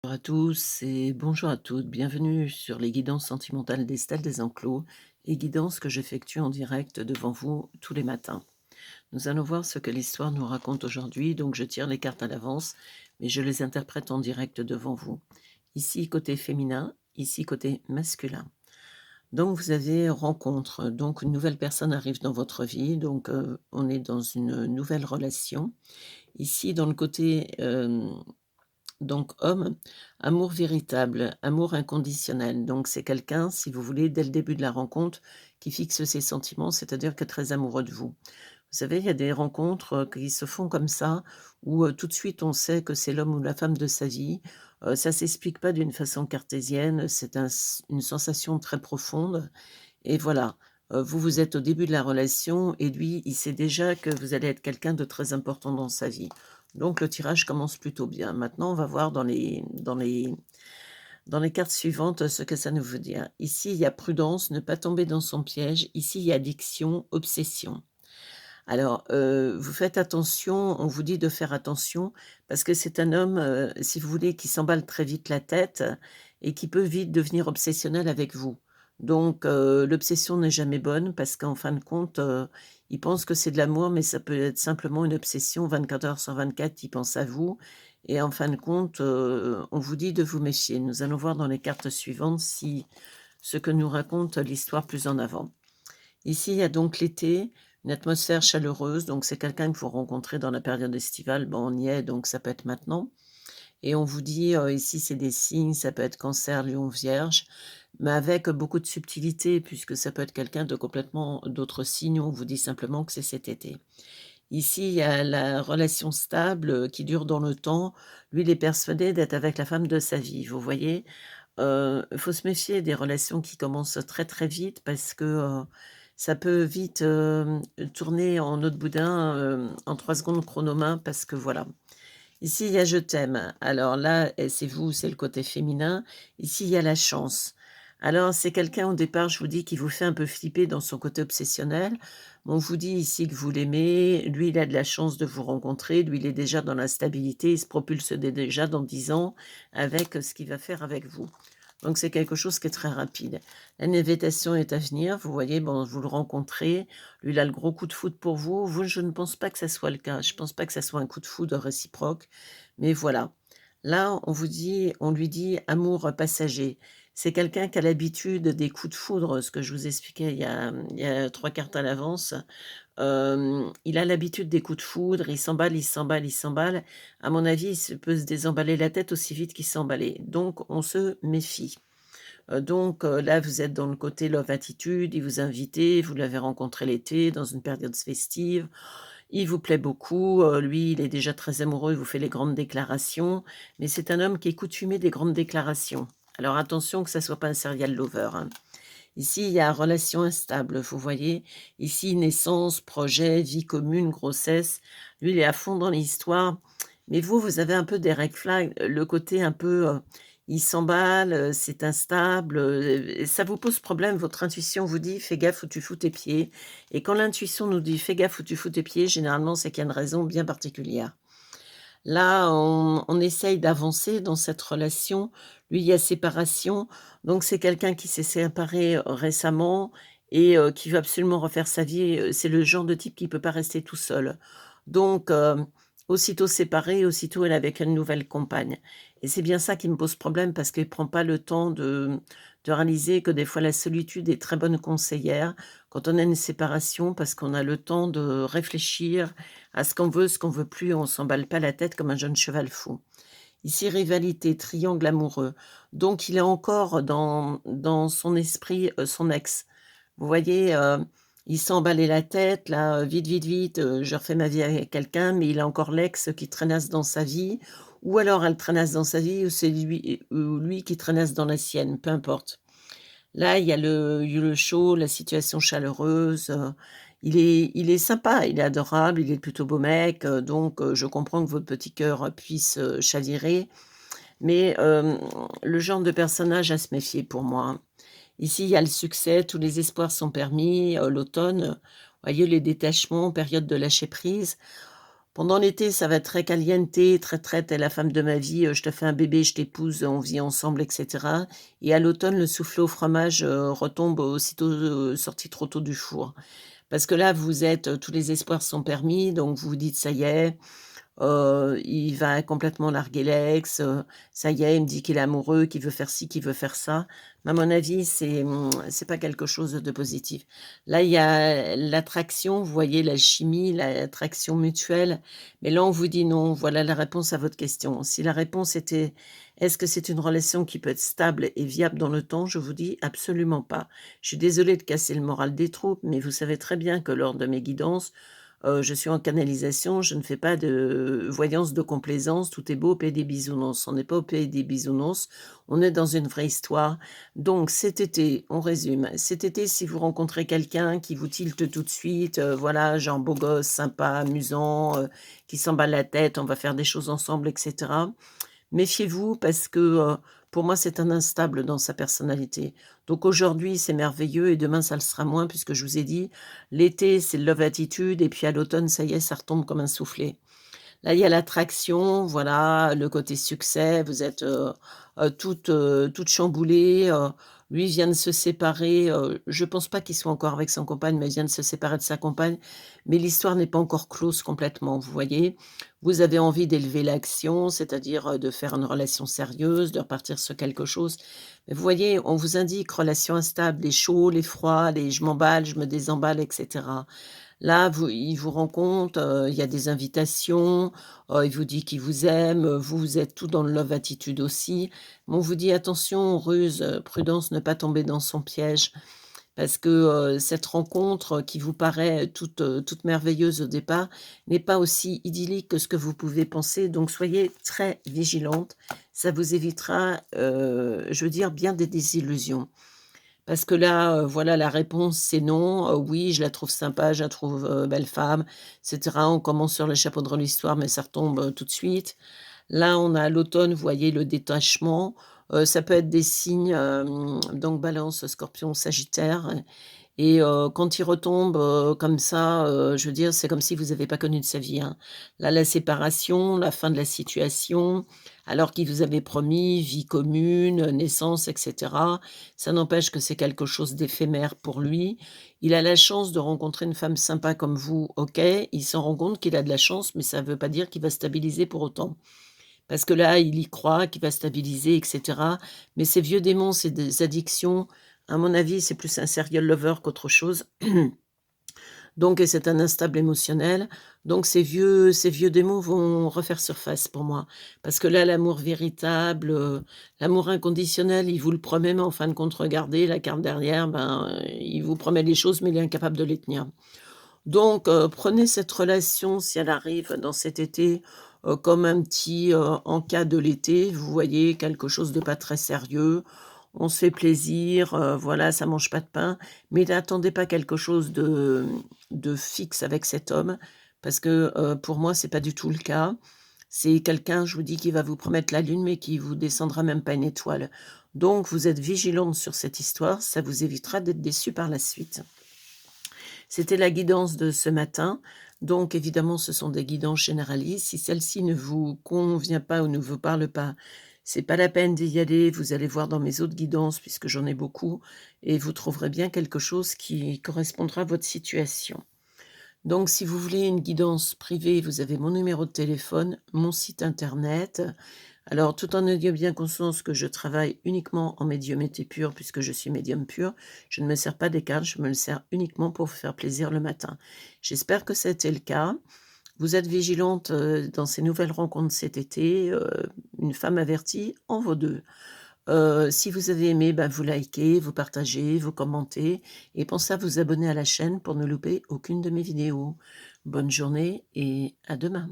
Bonjour à tous et bonjour à toutes. Bienvenue sur les guidances sentimentales d'Estelle Desenclos, les guidances que j'effectue en direct devant vous tous les matins. Nous allons voir ce que l'histoire nous raconte aujourd'hui, donc je tire les cartes à l'avance, mais je les interprète en direct devant vous. Ici côté féminin, ici côté masculin. Donc vous avez rencontre, donc une nouvelle personne arrive dans votre vie, donc on est dans une nouvelle relation. Ici dans le côté donc homme, amour véritable, amour inconditionnel. Donc c'est quelqu'un, si vous voulez, dès le début de la rencontre, qui fixe ses sentiments, c'est-à-dire que très amoureux de vous. Vous savez, il y a des rencontres, qui se font comme ça, où, tout de suite on sait que c'est l'homme ou la femme de sa vie. Ça s'explique pas d'une façon cartésienne, c'est une sensation très profonde et voilà. Vous, vous êtes au début de la relation et lui, il sait déjà que vous allez être quelqu'un de très important dans sa vie. Donc le tirage commence plutôt bien. Maintenant, on va voir dans les cartes suivantes, ce que ça nous veut dire. Ici, il y a prudence, ne pas tomber dans son piège. Ici, il y a addiction, obsession. Alors, vous faites attention, on vous dit de faire attention parce que c'est un homme, si vous voulez, qui s'emballe très vite la tête et qui peut vite devenir obsessionnel avec vous. Donc, l'obsession n'est jamais bonne parce qu'en fin de compte, il pense que c'est de l'amour, mais ça peut être simplement une obsession 24 heures sur 24, il pense à vous et en fin de compte, on vous dit de vous méfier. Nous allons voir dans les cartes suivantes si ce que nous raconte l'histoire plus en avant. Ici, il y a donc l'été, une atmosphère chaleureuse, donc c'est quelqu'un que vous rencontrez dans la période estivale. Bon, on y est, donc ça peut être maintenant. Et on vous dit, ici, c'est des signes, ça peut être Cancer, Lion, Vierge, mais avec beaucoup de subtilité, puisque ça peut être quelqu'un de complètement d'autres signes. On vous dit simplement que c'est cet été. Ici, il y a la relation stable qui dure dans le temps. Lui, il est persuadé d'être avec la femme de sa vie. Vous voyez, il faut se méfier des relations qui commencent très, très vite parce que, ça peut vite, tourner en eau de boudin, en 3 secondes chrono parce que voilà. Ici, il y a «Je t'aime». Alors là, c'est vous, c'est le côté féminin. Ici, il y a la chance. Alors c'est quelqu'un au départ, je vous dis, qui vous fait un peu flipper dans son côté obsessionnel. On vous dit ici que vous l'aimez. Lui, il a de la chance de vous rencontrer. Lui, il est déjà dans la stabilité. Il se propulse déjà dans 10 ans avec ce qu'il va faire avec vous. Donc c'est quelque chose qui est très rapide. La invitation est à venir, vous voyez, bon, vous le rencontrez, lui, il a le gros coup de foudre pour vous. Vous, je ne pense pas que ça soit le cas. Je ne pense pas que ça soit un coup de foudre réciproque, mais voilà. Là, on lui dit amour passager. C'est quelqu'un qui a l'habitude des coups de foudre, ce que je vous expliquais il y a 3 cartes à l'avance. Il a l'habitude des coups de foudre, il s'emballe, il s'emballe, il s'emballe. À mon avis, il peut se désemballer la tête aussi vite qu'il s'est emballé. Donc on se méfie. Donc là, vous êtes dans le côté love attitude, il vous a invité, vous l'avez rencontré l'été dans une période festive. Il vous plaît beaucoup, lui, il est déjà très amoureux, il vous fait les grandes déclarations, mais c'est un homme qui est coutumé des grandes déclarations. Alors attention que ça soit pas un serial lover, hein. Ici, il y a relation instable, vous voyez? Ici, naissance, projet, vie commune, grossesse. Lui, il est à fond dans l'histoire. Mais vous, vous avez un peu des red flags, le côté un peu, il s'emballe, c'est instable, et ça vous pose problème. Votre intuition vous dit: «Fais gaffe où tu fous tes pieds» et quand l'intuition nous dit: «Fais gaffe où tu fous tes pieds», généralement, c'est qu'il y a une raison bien particulière. Là, on essaye d'avancer dans cette relation. Lui, il y a séparation, donc c'est quelqu'un qui s'est séparé, récemment et qui veut absolument refaire sa vie, c'est le genre de type qui peut pas rester tout seul. Donc aussitôt séparé, aussitôt elle est avec une nouvelle compagne et c'est bien ça qui me pose problème parce qu'il prend pas le temps de réaliser que des fois la solitude est très bonne conseillère quand on a une séparation parce qu'on a le temps de réfléchir à ce qu'on veut plus, on s'emballe pas la tête comme un jeune cheval fou. Ici, rivalité, triangle amoureux. Donc il est encore dans son esprit, son ex. Vous voyez, il s'est emballé la tête là, vite, vite, vite, je refais ma vie avec quelqu'un, mais il a encore l'ex qui traînasse dans sa vie ou alors elle traînasse dans sa vie ou c'est lui qui traînasse dans la sienne, peu importe. Là, il y a le chaud, la situation chaleureuse, il est sympa, il est adorable, il est plutôt beau mec, donc je comprends que votre petit cœur puisse, chavirer, mais le genre de personnage à se méfier pour moi, hein. Ici, il y a le succès, tous les espoirs sont permis, l'automne, voyez les détachements, période de lâcher prise. Pendant l'été, ça va être très caliente, très, très: «Tu es la femme de ma vie, je te fais un bébé, je t'épouse, on vit ensemble» et cetera et à l'automne, le soufflé au fromage, retombe aussitôt, sorti trop tôt du four. Parce que là, vous êtes, tous les espoirs sont permis, donc vous vous dites: «Ça y est, il va complètement larguer l'ex, ça y est, il me dit qu'il est amoureux, qu'il veut faire ci, qu'il veut faire ça». Mais à mon avis, c'est pas quelque chose de positif. Là, il y a l'attraction, vous voyez l'alchimie, l'attraction mutuelle, mais là, on vous dit: «Non». Voilà la réponse à votre question. Si la réponse était: «Est-ce que c'est une relation qui peut être stable et viable dans le temps?» Je vous dis: «Absolument pas». Je suis désolée de casser le moral des troupes, mais vous savez très bien que lors de mes guidances, je suis en canalisation, je ne fais pas de voyance de complaisance, tout est beau au pays des bisounours. On n'est pas au pays des bisounours, on est dans une vraie histoire. Donc cet été, on résume, cet été, si vous rencontrez quelqu'un qui vous tilte tout de suite, voilà, genre beau gosse, sympa, amusant, qui s'emballe la tête, on va faire des choses ensemble et cetera. Méfiez-vous parce que, pour moi, c'est un instable dans sa personnalité. Donc aujourd'hui, c'est merveilleux et demain, ça le sera moins puisque je vous ai dit, l'été, c'est le love attitude et puis à l'automne, ça y est, ça retombe comme un soufflé. Là, il y a l'attraction, voilà, le côté succès, vous êtes, toutes chamboulées, lui vient de se séparer, je pense pas qu'il soit encore avec son compagne, mais il vient de se séparer de sa compagne, mais l'histoire n'est pas encore close complètement, vous voyez? Vous avez envie d'élever l'action, c'est-à-dire, de faire une relation sérieuse, de repartir sur quelque chose, mais vous voyez, on vous indique relation instable, les chauds, les froids, les je m'emballe, je me désemballe et cetera. Là, vous il vous rencontre, il y a des invitations, il vous dit qu'il vous aime, vous, vous êtes tout dans le love attitude aussi. Mais on vous dit: «Attention, ruse, prudence, ne pas tomber dans son piège». Parce que, cette rencontre qui vous paraît toute merveilleuse au départ, n'est pas aussi idyllique que ce que vous pouvez penser. Donc soyez très vigilante. Ça vous évitera, je veux dire, bien des désillusions. Parce que là, voilà, la réponse, c'est non. Oui, je la trouve sympa, je la trouve, belle femme, et cetera. On commence sur le chapeau de roue l'histoire, mais ça retombe, tout de suite. Là, on a l'automne, vous voyez, le détachement. Ça peut être des signes, donc Balance, Scorpion, Sagittaire. Et quand il retombe, comme ça, je veux dire, c'est comme si vous n'avez pas connu de sa vie, hein. Là, la séparation, la fin de la situation, alors qu'il vous avait promis vie commune, naissance et cetera. Ça n'empêche que c'est quelque chose d'éphémère pour lui. Il a la chance de rencontrer une femme sympa comme vous, OK, il s'en rend compte qu'il a de la chance, mais ça ne veut pas dire qu'il va stabiliser pour autant. Parce que là, il y croit qu'il va stabiliser et cetera, mais ces vieux démons, ces des addictions, à mon avis, c'est plus un serial lover qu'autre chose. Donc et c'est un instable émotionnel. Donc ces vieux démons vont refaire surface pour moi. Parce que là, l'amour véritable, l'amour inconditionnel, il vous le promet, mais en fin de compte, regardez la carte derrière, ben, il vous promet des choses, mais il est incapable de les tenir. Donc, prenez cette relation, si elle arrive dans cet été, comme un petit, en-cas de l'été, vous voyez? Quelque chose de pas très sérieux. On se fait plaisir, voilà, ça mange pas de pain, mais n'attendez pas quelque chose de fixe avec cet homme parce que, pour moi, c'est pas du tout le cas. C'est quelqu'un, je vous dis, qui va vous promettre la lune, mais qui vous descendra même pas une étoile. Donc vous êtes vigilante sur cette histoire, ça vous évitera d'être déçue par la suite. C'était la guidance de ce matin. Donc évidemment, ce sont des guidances généralistes. Si celle-ci ne vous convient pas ou ne vous parle pas, c'est pas la peine d'y aller. Vous allez voir dans mes autres guidances, puisque j'en ai beaucoup, et vous trouverez bien quelque chose qui correspondra à votre situation. Donc si vous voulez une guidance privée, vous avez mon numéro de téléphone, mon site internet. Alors, tout en ayant bien conscience que je travaille uniquement en médiumnité pure, puisque je suis médium pur, je ne me sers pas des cartes, je me le sers uniquement pour vous faire plaisir le matin. J'espère que c'était le cas. Vous êtes vigilante, dans ces nouvelles rencontres cet été, une femme avertie en vaut 2. Si vous avez aimé, bah, vous likez, vous partagez, vous commentez et pensez à vous abonner à la chaîne pour ne louper aucune de mes vidéos. Bonne journée et à demain.